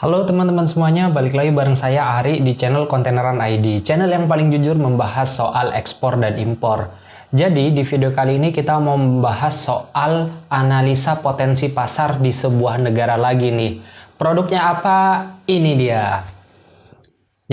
Halo teman-teman semuanya, balik lagi bareng saya Ari di channel Kontaineran ID, channel yang paling jujur membahas soal ekspor dan impor. Jadi di video kali ini kita mau membahas soal analisa potensi pasar di sebuah negara lagi nih. Produknya apa? Ini dia.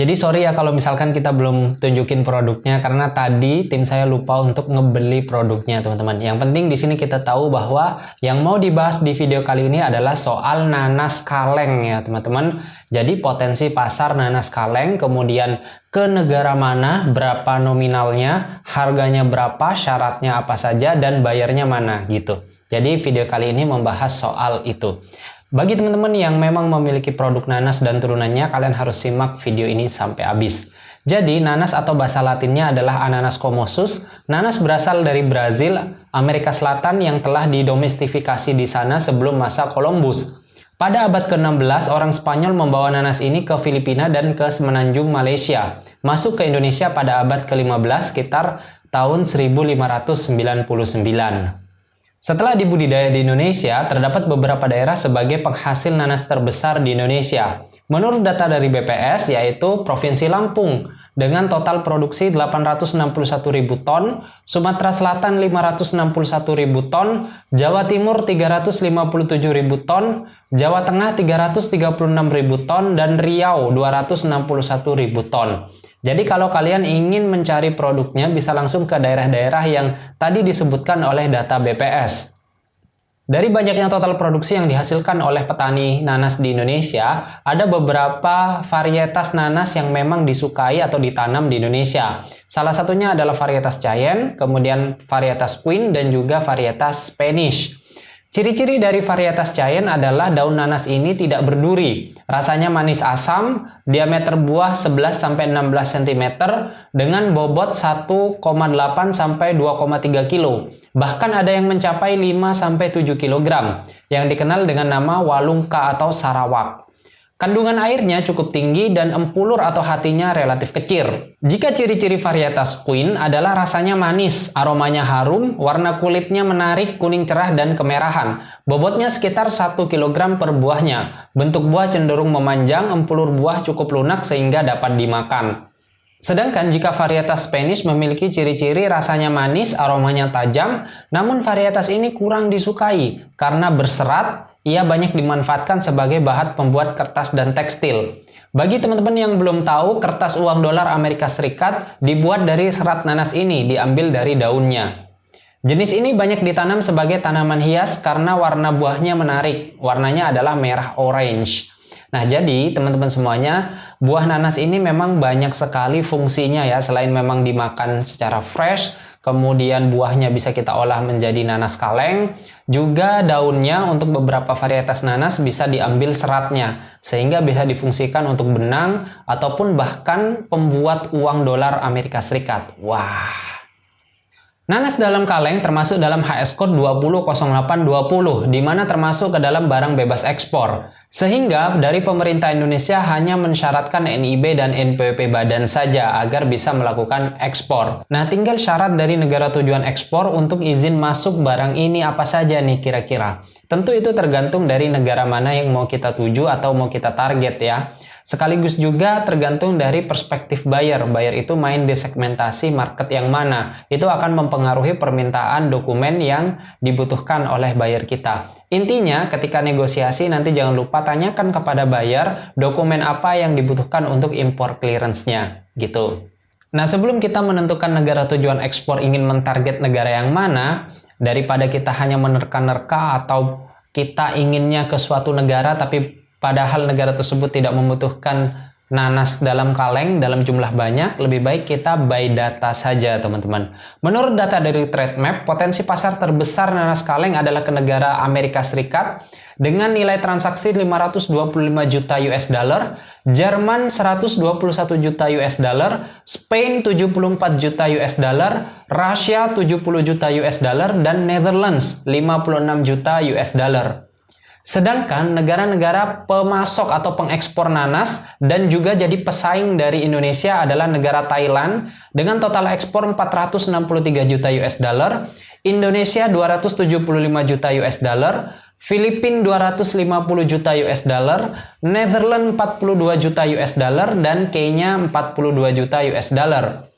Jadi sorry ya kalau misalkan kita belum tunjukin produknya karena tadi tim saya lupa untuk ngebeli produknya teman-teman. Yang penting di sini kita tahu bahwa yang mau dibahas di video kali ini adalah soal nanas kaleng ya teman-teman. Jadi potensi pasar nanas kaleng, kemudian ke negara mana, berapa nominalnya, harganya berapa, syaratnya apa saja, dan bayarnya mana gitu. Jadi video kali ini membahas soal itu. Bagi teman-teman yang memang memiliki produk nanas dan turunannya, kalian harus simak video ini sampai habis. Jadi, nanas atau bahasa latinnya adalah Ananas commosus. Nanas berasal dari Brazil, Amerika Selatan yang telah didomestifikasi di sana sebelum masa Columbus. Pada abad ke-16, orang Spanyol membawa nanas ini ke Filipina dan ke semenanjung Malaysia. Masuk ke Indonesia pada abad ke-15 sekitar tahun 1599. Setelah dibudidaya di Indonesia, terdapat beberapa daerah sebagai penghasil nanas terbesar di Indonesia. Menurut data dari BPS, yaitu Provinsi Lampung, dengan total produksi 861.000 ton, Sumatera Selatan 561.000 ton, Jawa Timur 357.000 ton, Jawa Tengah 336.000 ton, dan Riau 261.000 ton. Jadi kalau kalian ingin mencari produknya bisa langsung ke daerah-daerah yang tadi disebutkan oleh data BPS. Dari banyaknya total produksi yang dihasilkan oleh petani nanas di Indonesia, ada beberapa varietas nanas yang memang disukai atau ditanam di Indonesia. Salah satunya adalah varietas Giant, kemudian varietas Queen, dan juga varietas Spanish. Ciri-ciri dari varietas Giant adalah daun nanas ini tidak berduri, rasanya manis asam, diameter buah 11-16 cm dengan bobot 1,8 sampai 2,3 kg. Bahkan ada yang mencapai 5-7 kg, yang dikenal dengan nama Walungka atau Sarawak. Kandungan airnya cukup tinggi dan empulur atau hatinya relatif kecil. Jika ciri-ciri varietas Queen adalah rasanya manis, aromanya harum, warna kulitnya menarik, kuning cerah dan kemerahan. Bobotnya sekitar 1 kg per buahnya. Bentuk buah cenderung memanjang, empulur buah cukup lunak sehingga dapat dimakan. Sedangkan jika varietas Spanish memiliki ciri-ciri rasanya manis, aromanya tajam, namun varietas ini kurang disukai karena berserat. Ia banyak dimanfaatkan sebagai bahan pembuat kertas dan tekstil. Bagi teman-teman yang belum tahu, kertas uang dolar Amerika Serikat dibuat dari serat nanas ini, diambil dari daunnya. Jenis ini banyak ditanam sebagai tanaman hias karena warna buahnya menarik. Warnanya adalah merah orange. Nah, jadi teman-teman semuanya, buah nanas ini memang banyak sekali fungsinya ya. Selain memang dimakan secara fresh, kemudian buahnya bisa kita olah menjadi nanas kaleng, juga daunnya untuk beberapa varietas nanas bisa diambil seratnya, sehingga bisa difungsikan untuk benang ataupun bahkan pembuat uang dolar Amerika Serikat. Wah! Nanas dalam kaleng termasuk dalam HS Code 200820, di mana termasuk ke dalam barang bebas ekspor. Sehingga dari pemerintah Indonesia hanya mensyaratkan NIB dan NPWP badan saja agar bisa melakukan ekspor. Nah, tinggal syarat dari negara tujuan ekspor untuk izin masuk barang ini apa saja nih kira-kira. Tentu itu tergantung dari negara mana yang mau kita tuju atau mau kita target ya. Sekaligus juga tergantung dari perspektif buyer. Buyer itu main di segmentasi market yang mana. Itu akan mempengaruhi permintaan dokumen yang dibutuhkan oleh buyer kita. Intinya, ketika negosiasi nanti jangan lupa tanyakan kepada buyer dokumen apa yang dibutuhkan untuk import clearance-nya, gitu. Nah, sebelum kita menentukan negara tujuan ekspor ingin mentarget negara yang mana, daripada kita hanya menerka-nerka atau kita inginnya ke suatu negara tapi padahal negara tersebut tidak membutuhkan nanas dalam kaleng dalam jumlah banyak, lebih baik kita buy data saja teman-teman. Menurut data dari Trademap, potensi pasar terbesar nanas kaleng adalah ke negara Amerika Serikat dengan nilai transaksi 525 juta US dollar, Jerman 121 juta US dollar, Spain 74 juta US dollar, Rusia 70 juta US dollar, dan Netherlands 56 juta US dollar. Sedangkan negara-negara pemasok atau pengekspor nanas dan juga jadi pesaing dari Indonesia adalah negara Thailand dengan total ekspor 463 juta US dollar, Indonesia 275 juta US dollar, Filipina 250 juta US dollar, Netherlands 42 juta US dollar, dan Kenya 42 juta US dollar.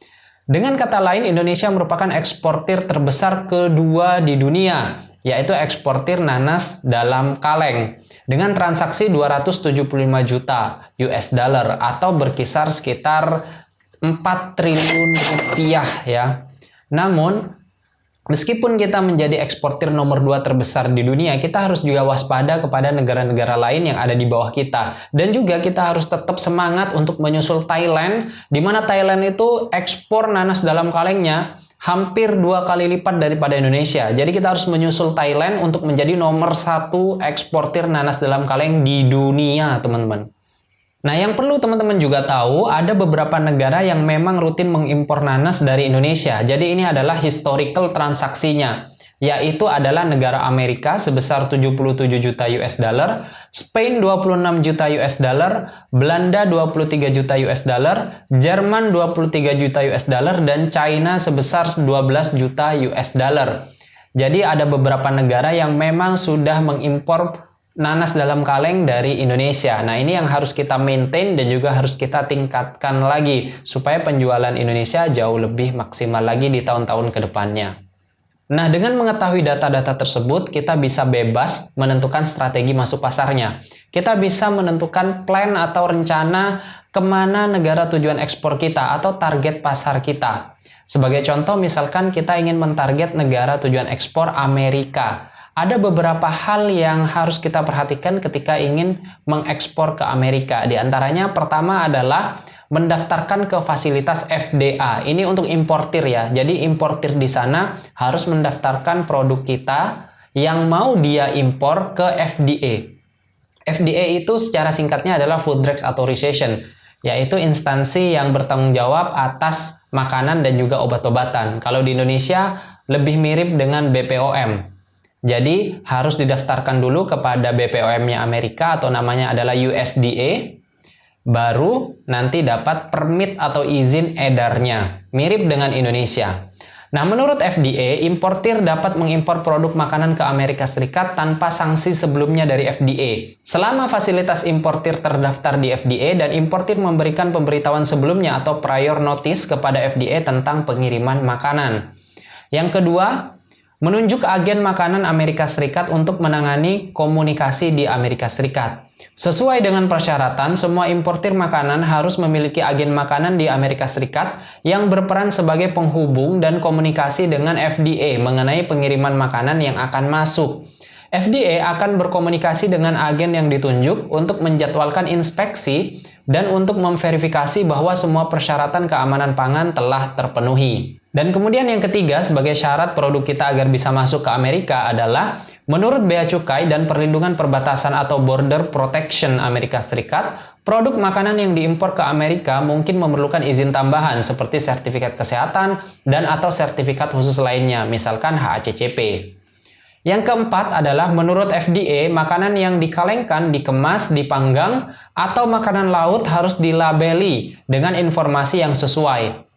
Dengan kata lain, Indonesia merupakan eksportir terbesar kedua di dunia, yaitu eksportir nanas dalam kaleng, dengan transaksi 275 juta US dollar atau berkisar sekitar 4 triliun rupiah ya. Namun, meskipun kita menjadi eksportir nomor 2 terbesar di dunia, kita harus juga waspada kepada negara-negara lain yang ada di bawah kita. Dan juga kita harus tetap semangat untuk menyusul Thailand, di mana Thailand itu ekspor nanas dalam kalengnya hampir 2 kali lipat daripada Indonesia. Jadi kita harus menyusul Thailand untuk menjadi nomor 1 eksportir nanas dalam kaleng di dunia, teman-teman. Nah, yang perlu teman-teman juga tahu, ada beberapa negara yang memang rutin mengimpor nanas dari Indonesia. Jadi ini adalah historical transaksinya, yaitu adalah negara Amerika sebesar 77 juta US dollar, Spain 26 juta US dollar, Belanda 23 juta US dollar, Jerman 23 juta US dollar, dan China sebesar 12 juta US dollar. Jadi ada beberapa negara yang memang sudah mengimpor nanas dalam kaleng dari Indonesia. Nah, ini yang harus kita maintain dan juga harus kita tingkatkan lagi supaya penjualan Indonesia jauh lebih maksimal lagi di tahun-tahun ke depannya. Nah, dengan mengetahui data-data tersebut, kita bisa bebas menentukan strategi masuk pasarnya. Kita bisa menentukan plan atau rencana kemana negara tujuan ekspor kita atau target pasar kita. Sebagai contoh, misalkan kita ingin mentarget negara tujuan ekspor Amerika. Ada beberapa hal yang harus kita perhatikan ketika ingin mengekspor ke Amerika. Di antaranya pertama adalah mendaftarkan ke fasilitas FDA. Ini untuk importir ya. Jadi importir di sana harus mendaftarkan produk kita yang mau dia impor ke FDA. FDA itu secara singkatnya adalah Food Drugs Authorization, yaitu instansi yang bertanggung jawab atas makanan dan juga obat-obatan. Kalau di Indonesia lebih mirip dengan BPOM. Jadi harus didaftarkan dulu kepada BPOM-nya Amerika atau namanya adalah USDA, baru nanti dapat permit atau izin edarnya, mirip dengan Indonesia. Nah, menurut FDA, importir dapat mengimpor produk makanan ke Amerika Serikat tanpa sanksi sebelumnya dari FDA. Selama fasilitas importir terdaftar di FDA dan importir memberikan pemberitahuan sebelumnya atau prior notice kepada FDA tentang pengiriman makanan. Yang kedua, menunjuk agen makanan Amerika Serikat untuk menangani komunikasi di Amerika Serikat. Sesuai dengan persyaratan, semua importir makanan harus memiliki agen makanan di Amerika Serikat yang berperan sebagai penghubung dan komunikasi dengan FDA mengenai pengiriman makanan yang akan masuk. FDA akan berkomunikasi dengan agen yang ditunjuk untuk menjadwalkan inspeksi dan untuk memverifikasi bahwa semua persyaratan keamanan pangan telah terpenuhi. Dan kemudian yang ketiga, sebagai syarat produk kita agar bisa masuk ke Amerika adalah menurut Bea Cukai dan Perlindungan Perbatasan atau Border Protection Amerika Serikat, produk makanan yang diimpor ke Amerika mungkin memerlukan izin tambahan seperti sertifikat kesehatan dan atau sertifikat khusus lainnya, misalkan HACCP. Yang keempat adalah menurut FDA, makanan yang dikalengkan, dikemas, dipanggang, atau makanan laut harus dilabeli dengan informasi yang sesuai.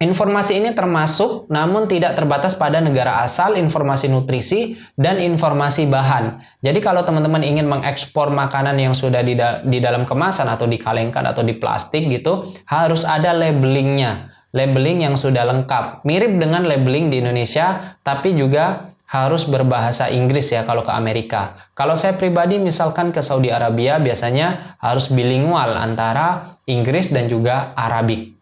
Informasi ini termasuk, namun tidak terbatas pada negara asal, informasi nutrisi, dan informasi bahan. Jadi kalau teman-teman ingin mengekspor makanan yang sudah di dalam kemasan atau dikalengkan atau di plastik gitu, harus ada labelingnya. Labeling yang sudah lengkap. Mirip dengan labeling di Indonesia, tapi juga harus berbahasa Inggris ya kalau ke Amerika. Kalau saya pribadi misalkan ke Saudi Arabia, biasanya harus bilingual antara Inggris dan juga Arabik.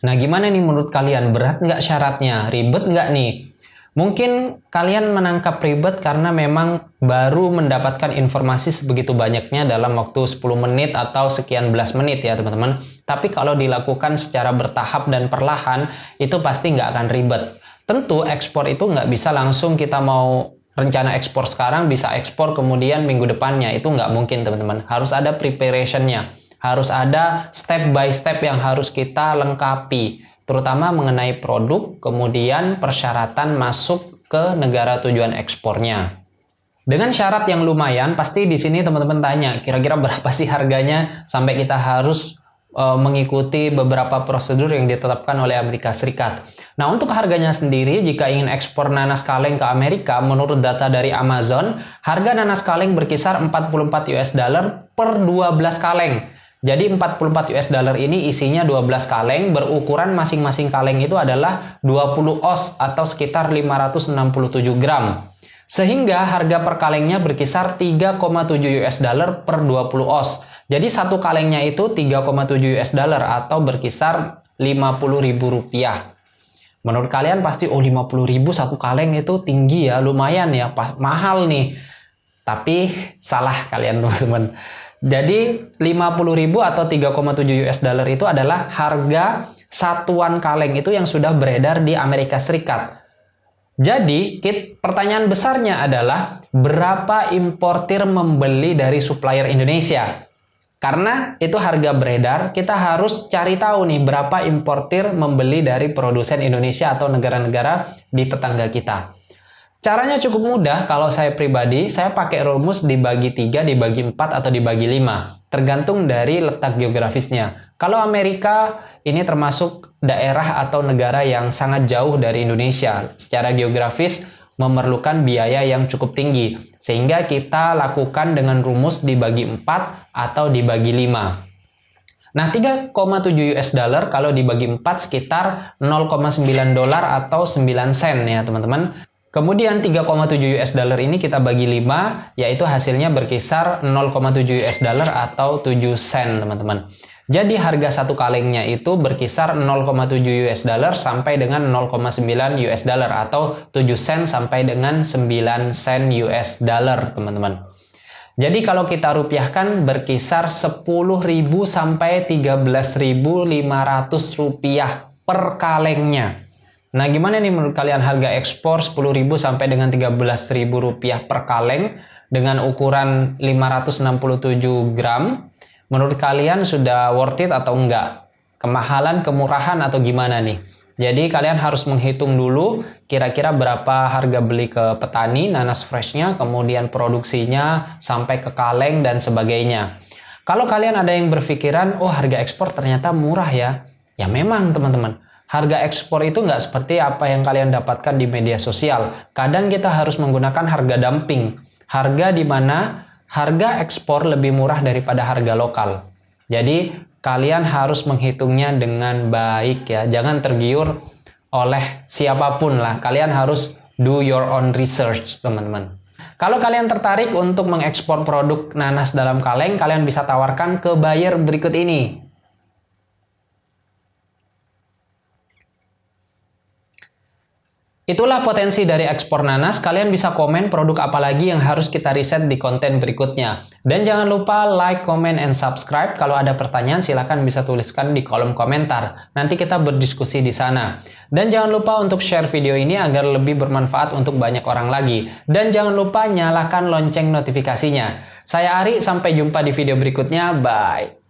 Nah, gimana nih menurut kalian? Berat nggak syaratnya? Ribet nggak nih? Mungkin kalian menangkap ribet karena memang baru mendapatkan informasi sebegitu banyaknya dalam waktu 10 menit atau sekian belas menit ya teman-teman. Tapi kalau dilakukan secara bertahap dan perlahan, itu pasti nggak akan ribet. Tentu ekspor itu nggak bisa langsung kita mau rencana ekspor sekarang bisa ekspor kemudian minggu depannya. Itu nggak mungkin teman-teman. Harus ada preparation-nya. Harus ada step by step yang harus kita lengkapi, terutama mengenai produk, kemudian persyaratan masuk ke negara tujuan ekspornya. Dengan syarat yang lumayan, pasti di sini teman-teman tanya, kira-kira berapa sih harganya sampai kita harus mengikuti beberapa prosedur yang ditetapkan oleh Amerika Serikat. Nah, untuk harganya sendiri, jika ingin ekspor nanas kaleng ke Amerika, menurut data dari Amazon, harga nanas kaleng berkisar 44 US dollar per 12 kaleng. Jadi 44 US dollar ini isinya 12 kaleng, berukuran masing-masing kaleng itu adalah 20 oz atau sekitar 567 gram. Sehingga harga per kalengnya berkisar 3,7 US dollar per 20 oz. Jadi satu kalengnya itu 3,7 US dollar atau berkisar Rp50.000. Menurut kalian pasti 50.000 satu kaleng itu tinggi ya, lumayan ya, mahal nih. Tapi salah kalian teman-teman. Jadi 50.000 atau 3,7 US dollar itu adalah harga satuan kaleng itu yang sudah beredar di Amerika Serikat. Jadi pertanyaan besarnya adalah berapa importir membeli dari supplier Indonesia? Karena itu harga beredar, kita harus cari tahu nih berapa importir membeli dari produsen Indonesia atau negara-negara di tetangga kita. Caranya cukup mudah, kalau saya pribadi, saya pakai rumus dibagi 3, dibagi 4, atau dibagi 5. Tergantung dari letak geografisnya. Kalau Amerika, ini termasuk daerah atau negara yang sangat jauh dari Indonesia. Secara geografis, memerlukan biaya yang cukup tinggi. Sehingga kita lakukan dengan rumus dibagi 4 atau dibagi 5. Nah, 3,7 US dollar kalau dibagi 4 sekitar 0,9 dolar atau 9 sen ya teman-teman. Kemudian 3,7 US dollar ini kita bagi 5, yaitu hasilnya berkisar 0,7 US dollar atau 7 sen teman-teman. Jadi harga satu kalengnya itu berkisar 0,7 US dollar sampai dengan 0,9 US dollar atau 7 sen sampai dengan 9 sen US dollar teman-teman. Jadi kalau kita rupiahkan berkisar 10.000 sampai 13.500 rupiah per kalengnya. Nah, gimana nih menurut kalian harga ekspor 10.000 sampai dengan 13.000 rupiah per kaleng dengan ukuran 567 gram? Menurut kalian sudah worth it atau enggak? Kemahalan, kemurahan atau gimana nih? Jadi kalian harus menghitung dulu kira-kira berapa harga beli ke petani nanas freshnya, kemudian produksinya sampai ke kaleng dan sebagainya. Kalau kalian ada yang berpikiran, oh harga ekspor ternyata murah ya. Ya memang teman-teman, harga ekspor itu nggak seperti apa yang kalian dapatkan di media sosial. Kadang kita harus menggunakan harga dumping. Harga di mana harga ekspor lebih murah daripada harga lokal. Jadi kalian harus menghitungnya dengan baik ya. Jangan tergiur oleh siapapun lah. Kalian harus do your own research teman-teman. Kalau kalian tertarik untuk mengekspor produk nanas dalam kaleng, kalian bisa tawarkan ke buyer berikut ini. Itulah potensi dari ekspor nanas. Kalian bisa komen produk apa lagi yang harus kita riset di konten berikutnya. Dan jangan lupa like, comment, and subscribe. Kalau ada pertanyaan silahkan bisa tuliskan di kolom komentar. Nanti kita berdiskusi di sana. Dan jangan lupa untuk share video ini agar lebih bermanfaat untuk banyak orang lagi. Dan jangan lupa nyalakan lonceng notifikasinya. Saya Ari, sampai jumpa di video berikutnya. Bye!